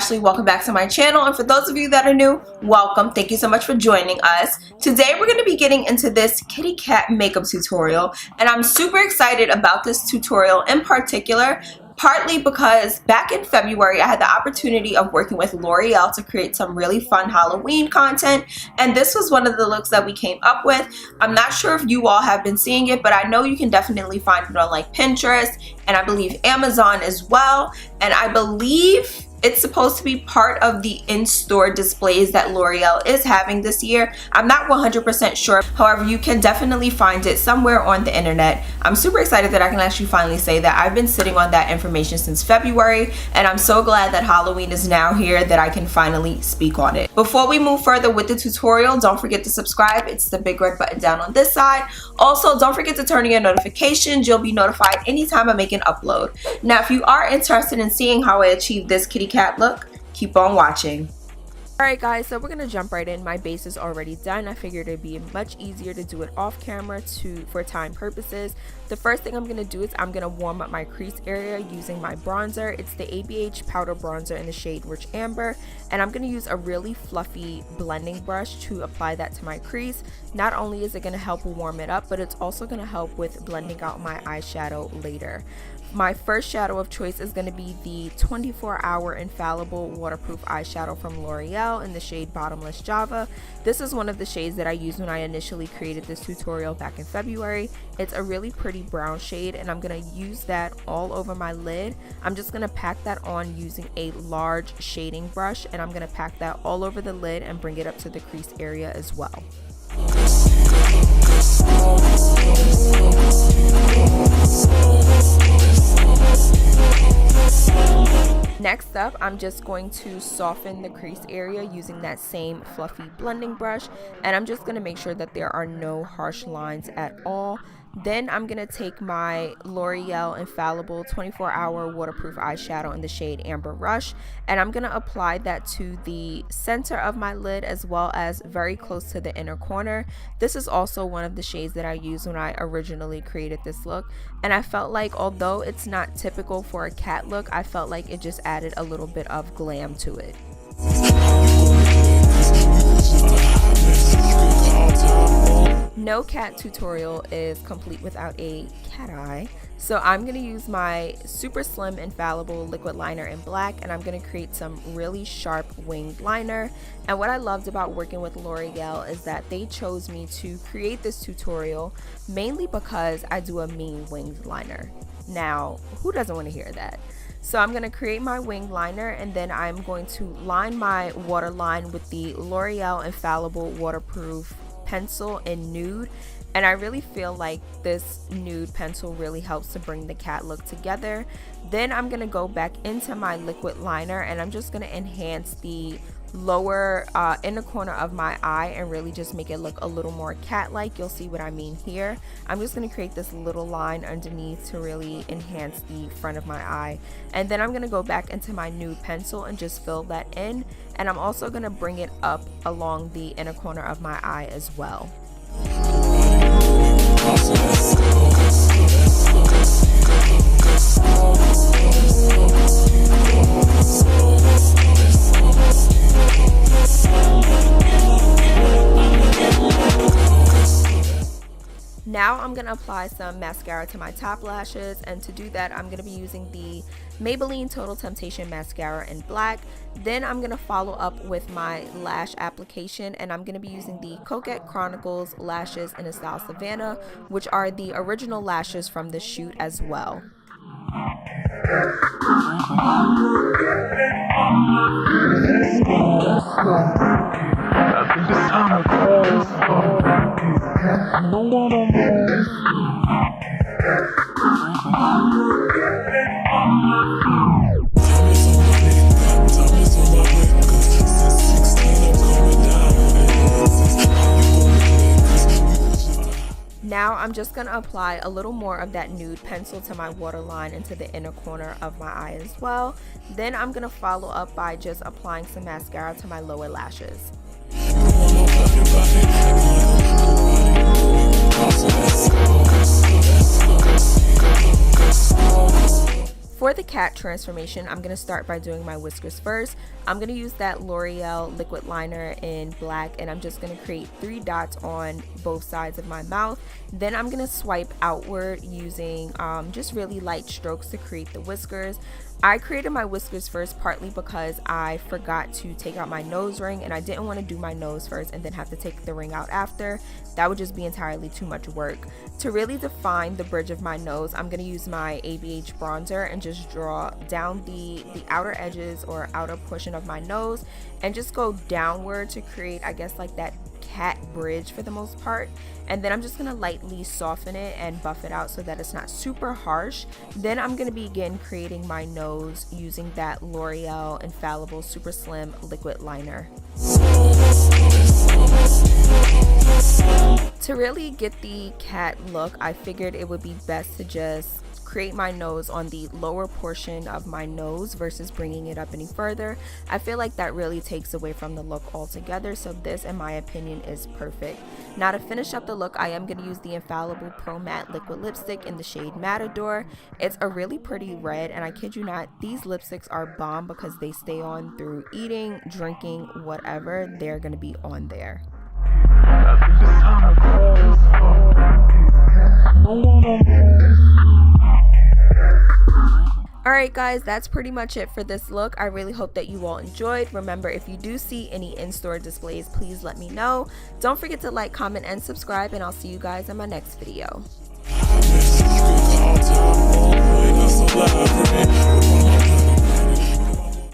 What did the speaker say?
Ashley. Welcome back to my channel, and for those of you that are new, welcome. Thank you so much for joining us. Today we're going to be getting into this kitty cat makeup tutorial, and I'm super excited about this tutorial in particular, partly because back in February I had the opportunity of working with L'Oreal to create some really fun Halloween content, and this was one of the looks that we came up with. I'm not sure if you all have been seeing it, but I know you can definitely find it on like Pinterest and I believe Amazon as well, and I believe it's supposed to be part of the in-store displays that L'Oreal is having this year. I'm not 100% sure. However, you can definitely find it somewhere on the internet. I'm super excited that I can actually finally say that I've been sitting on that information since February, and I'm so glad that Halloween is now here that I can finally speak on it. Before we move further with the tutorial, don't forget to subscribe. It's the big red button down on this side. Also, don't forget to turn on your notifications. You'll be notified anytime I make an upload. Now, if you are interested in seeing how I achieve this kitty cat look, keep on watching. Alright guys, so we're gonna jump right in. My base is already done. I figured it'd be much easier to do it off camera for time purposes. The first thing I'm gonna do is I'm gonna warm up my crease area using my bronzer. It's the ABH powder bronzer in the shade Rich Amber, and I'm gonna use a really fluffy blending brush to apply that to my crease. Not only is it gonna help warm it up, but it's also gonna help with blending out my eyeshadow later. My first shadow of choice is going to be the 24-hour Infallible waterproof eyeshadow from L'Oreal in the shade Bottomless Java. This is one of the shades that I used when I initially created this tutorial back in February. It's a really pretty brown shade, and I'm going to use that all over my lid. I'm just going to pack that on using a large shading brush, and I'm going to pack that all over the lid and bring it up to the crease area as well. Next up, I'm just going to soften the crease area using that same fluffy blending brush, and I'm just going to make sure that there are no harsh lines at all. Then I'm going to take my L'Oreal Infallible 24-hour waterproof eyeshadow in the shade Amber Rush, and I'm going to apply that to the center of my lid as well as very close to the inner corner. This is also one of the shades that I used when I originally created this look, and I felt like although it's not typical for a cat look, I felt like it just added a little bit of glam to it. No cat tutorial is complete without a cat eye, so I'm going to use my super slim Infallible liquid liner in black, and I'm going to create some really sharp winged liner. And what I loved about working with L'Oreal is that they chose me to create this tutorial mainly because I do a mean winged liner. Now, who doesn't want to hear that? So I'm going to create my winged liner, and then I'm going to line my waterline with the L'Oreal Infallible waterproof pencil in Nude, and I really feel like this nude pencil really helps to bring the cat look together. Then I'm going to go back into my liquid liner, and I'm just going to enhance the lower inner corner of my eye and really just make it look a little more cat-like. You'll see what I mean here. I'm just going to create this little line underneath to really enhance the front of my eye, and then I'm going to go back into my nude pencil and just fill that in, and I'm also going to bring it up along the inner corner of my eye as well. Now I'm going to apply some mascara to my top lashes, and to do that I'm going to be using the Maybelline Total Temptation mascara in black. Then I'm going to follow up with my lash application, and I'm going to be using the Coquette Chronicles lashes in the style Savanna, which are the original lashes from the shoot as well. Now I'm just going to apply a little more of that nude pencil to my waterline into the inner corner of my eye as well. Then I'm going to follow up by just applying some mascara to my lower lashes. For the cat transformation, I'm going to start by doing my whiskers first. I'm going to use that L'Oreal liquid liner in black, and I'm just going to create 3 dots on both sides of my mouth. Then I'm going to swipe outward using just really light strokes to create the whiskers. I created my whiskers first partly because I forgot to take out my nose ring, and I didn't want to do my nose first and then have to take the ring out after. That would just be entirely too much work. To really define the bridge of my nose, I'm going to use my ABH bronzer and just draw down the outer edges or outer portion of my nose and just go downward to create, I guess, like that cat bridge for the most part. And then I'm just going to lightly soften it and buff it out so that it's not super harsh. Then I'm going to begin creating my nose using that L'Oreal Infallible Super Slim liquid liner. To really get the cat look, I figured it would be best to just create my nose on the lower portion of my nose versus bringing it up any further. I feel like that really takes away from the look altogether, so this, in my opinion, is perfect. Now to finish up the look, I am going to use the Infallible Pro Matte Liquid Lipstick in the shade Matador. It's a really pretty red, and I kid you not, these lipsticks are bomb because they stay on through eating, drinking, whatever, they're going to be on there. Alright guys, that's pretty much it for this look. I really hope that you all enjoyed. Remember, if you do see any in-store displays, please let me know. Don't forget to like, comment, and subscribe, and I'll see you guys in my next video.